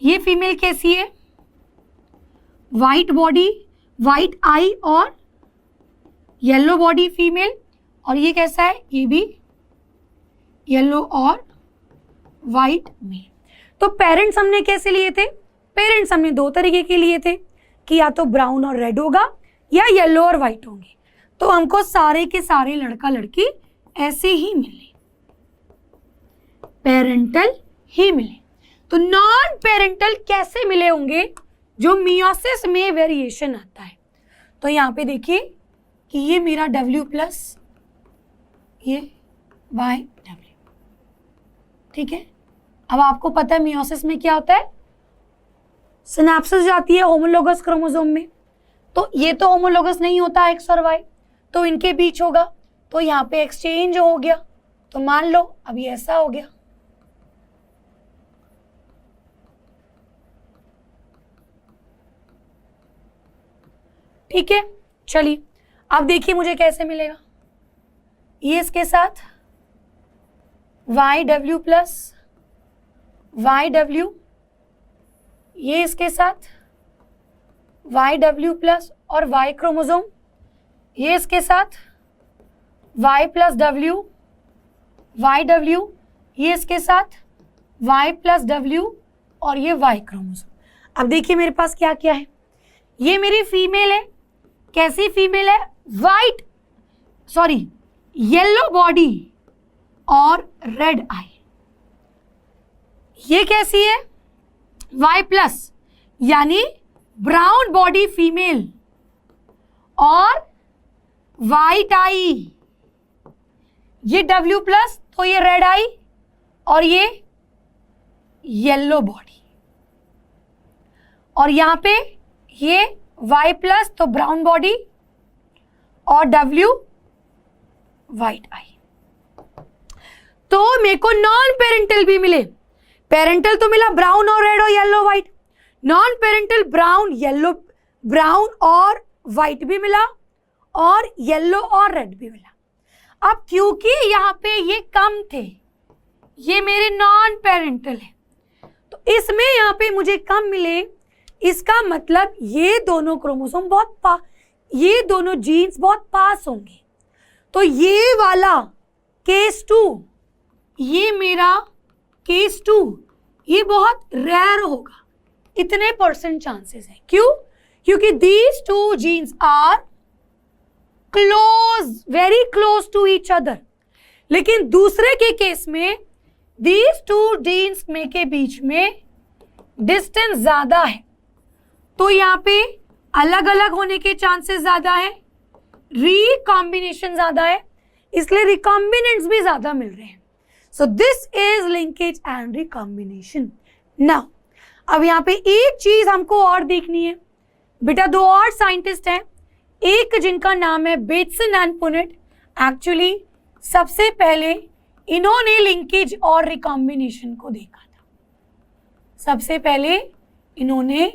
ये फीमेल कैसी है, वाइट बॉडी, वाइट आई और येलो बॉडी फीमेल। और ये कैसा है, ये भी येलो और वाइट मेल। तो पेरेंट्स हमने कैसे लिए थे, पेरेंट्स हमने दो तरीके के लिए थे कि या तो ब्राउन और रेड होगा या येलो और वाइट होंगे। तो हमको सारे के सारे लड़का लड़की ऐसे ही मिले, पेरेंटल ही मिले। तो नॉन पेरेंटल कैसे मिले होंगे, जो मियोसिस में वेरिएशन आता है। तो यहाँ पे देखिए कि ये मेरा W प्लस ये YW, ठीक है। अब आपको पता है मियोसिस में क्या होता है, सिनेप्सिस जाती है होमोलोगस क्रोमोसोम में, तो ये तो होमोलोगस नहीं होता X और Y, तो इनके बीच होगा, तो यहाँ पे एक्सचेंज हो गया। तो मान लो अब ये ऐसा हो गया, ठीक है। चलिए अब देखिए मुझे कैसे मिलेगा, ये इसके साथ YW प्लस YW, ये इसके साथ YW प्लस और Y क्रोमोसोम, ये इसके साथ Y प्लस W YW, ये इसके साथ Y प्लस W और ये Y क्रोमोसोम। अब देखिए मेरे पास क्या क्या है, ये मेरी फीमेल है, कैसी फीमेल है, वाइट सॉरी येलो बॉडी और रेड आई। ये कैसी है, Y प्लस यानी ब्राउन बॉडी फीमेल और वाइट आई, ये W प्लस तो ये रेड आई और ये येलो बॉडी, और यहां पे ये Y प्लस तो ब्राउन बॉडी और W वाइट आई। तो मेरे को नॉन पेरेंटल भी मिले, पेरेंटल तो मिला ब्राउन और रेड और yellow white, non parental brown yellow brown और वाइट भी मिला और येलो और रेड भी मिला। अब क्योंकि यहाँ पे ये कम थे, ये मेरे नॉन पेरेंटल है, तो इसमें यहाँ पे मुझे कम मिले, इसका मतलब ये दोनों क्रोमोसोम ये दोनों जीन्स बहुत पास होंगे। तो ये वाला केस 2, ये मेरा केस 2, ये बहुत रेयर होगा, इतने % चांसेस है। क्यों, क्योंकि these two genes are close, very close to each other। लेकिन दूसरे के केस में these two genes में के बीच में डिस्टेंस ज्यादा है, तो यहाँ पे अलग अलग होने के चांसेस ज्यादा है, रिकॉम्बिनेशन ज्यादा है, इसलिए रिकॉम्बिनेंट्स भी ज्यादा मिल रहे हैं। So this is linkage and recombination. Now अब यहाँ पे एक चीज हमको और देखनी है, बेटा दो और साइंटिस्ट हैं, एक जिनका नाम है बेटसन एंड पुनेट। एक्चुअली सबसे पहले इन्होंने लिंकेज और रिकॉम्बिनेशन को देखा था। सबसे पहले इन्होंने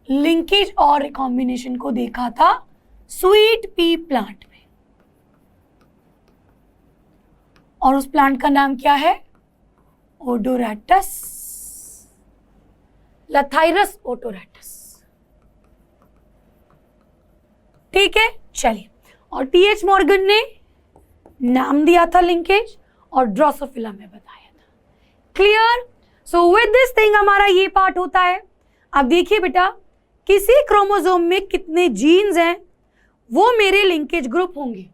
लिंकेज और रिकॉम्बिनेशन को देखा था स्वीट पी प्लांट में, और उस प्लांट का नाम क्या है? ओडोरेटस, लथाइरस ओडोरेटस। ठीक है, चलिए। और टीएच मॉर्गन ने नाम दिया था लिंकेज और ड्रोसोफिला में बताया था। Clear? So with this thing हमारा ये पार्ट होता है। अब देखिए बेटा, किसी क्रोमोसोम में कितने जीन्स हैं वो मेरे लिंकेज ग्रुप होंगे।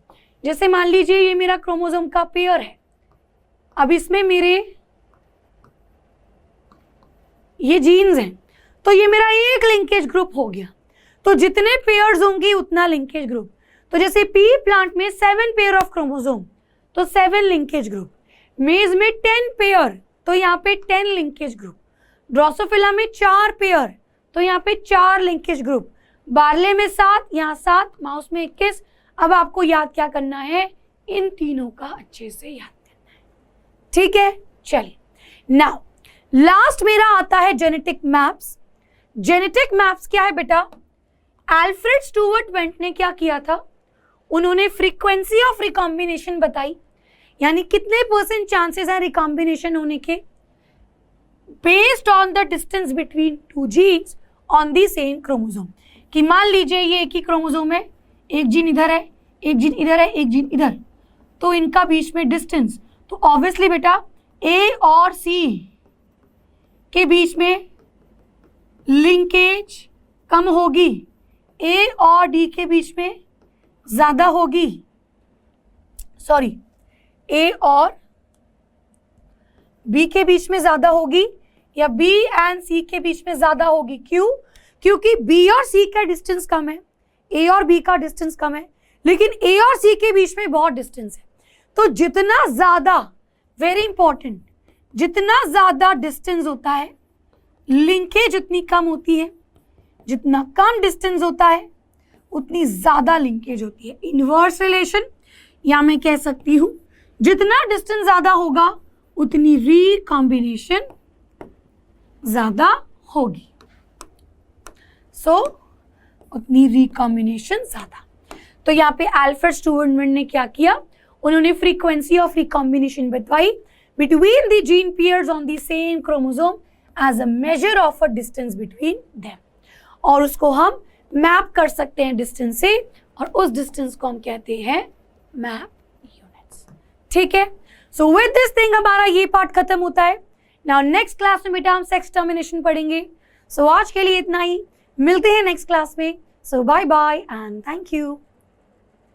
जैसे मान लीजिए ये मेरा क्रोमोसोम का पेयर है, अब इसमें मेरे ये जीन्स हैं, तो ये मेरा एक लिंकेज ग्रुप हो गया। तो जितने पेयर्स होंगे उतना लिंकेज ग्रुप। तो जैसे पी प्लांट में 7 पेयर ऑफ क्रोमोसोम, तो 7 लिंकेज ग्रुप। मेज में 10 पेयर, तो यहाँ पे 10 लिंकेज ग्रुप। ड्रोसोफिला में 4 पेयर, तो यहाँ पे 4 लिंकेज ग्रुप। बार्ले में 7, यहाँ 7, माउस में 21। अब आपको याद क्या करना है? इन तीनों का अच्छे से याद करना है। ठीक है, चलिए। नाउ लास्ट मेरा आता है जेनेटिक मैप्स। जेनेटिक मैप्स क्या है बेटा? अल्फ्रेड स्टुअर्ट वेंट ने क्या किया था? उन्होंने फ्रीक्वेंसी ऑफ रिकॉम्बिनेशन बताई, यानी कितने % चांसेस हैं रिकॉम्बिनेशन होने के, based on the distance between 2 genes on the same chromosome. कि मान लीजिए ये एक ही क्रोमोसोम है, एक जीन इधर है, एक जीन इधर है, एक जीन इधर, तो इनका बीच में डिस्टेंस, तो ऑब्वियसली बेटा ए और सी के बीच में लिंकेज कम होगी, ए और डी के बीच में ज्यादा होगी, सॉरी ए और बी के बीच में ज्यादा होगी, या बी एंड सी के बीच में ज्यादा होगी। क्यों? क्योंकि बी और सी का डिस्टेंस कम है, ए और बी का डिस्टेंस कम है, लेकिन ए और सी के बीच में बहुत डिस्टेंस है। तो जितना ज्यादा, वेरी इंपॉर्टेंट, जितना ज्यादा डिस्टेंस होता है लिंकेज उतनी कम होती है, जितना कम डिस्टेंस होता है उतनी ज्यादा लिंकेज होती है। इनवर्स रिलेशन, या मैं कह सकती हूं जितना डिस्टेंस ज्यादा होगा उतनी रिकॉम्बिनेशन ज्यादा होगी। सो उतनी रिकॉम्बिनेशन ज्यादा। तो यहाँ पे अल्फ्रेड स्टुअर्ट ने क्या किया? उन्होंने फ्रीक्वेंसी ऑफ रिकॉम्बिनेशन बताई between the gene pairs on the same chromosome as a measure of a distance between them, और उसको हम मैप कर सकते हैं डिस्टेंस से, और उस डिस्टेंस को हम कहते हैं मैप यूनिट्स। ठीक है, सो विद दिस थिंग हमारा ये पार्ट खत्म होता है। नाउ नेक्स्ट क्लास में बेटा हम सेक्स टर्मिनेशन पढ़ेंगे। सो आज के लिए इतना ही, मिलते हैं नेक्स्ट क्लास में। So bye bye and thank you.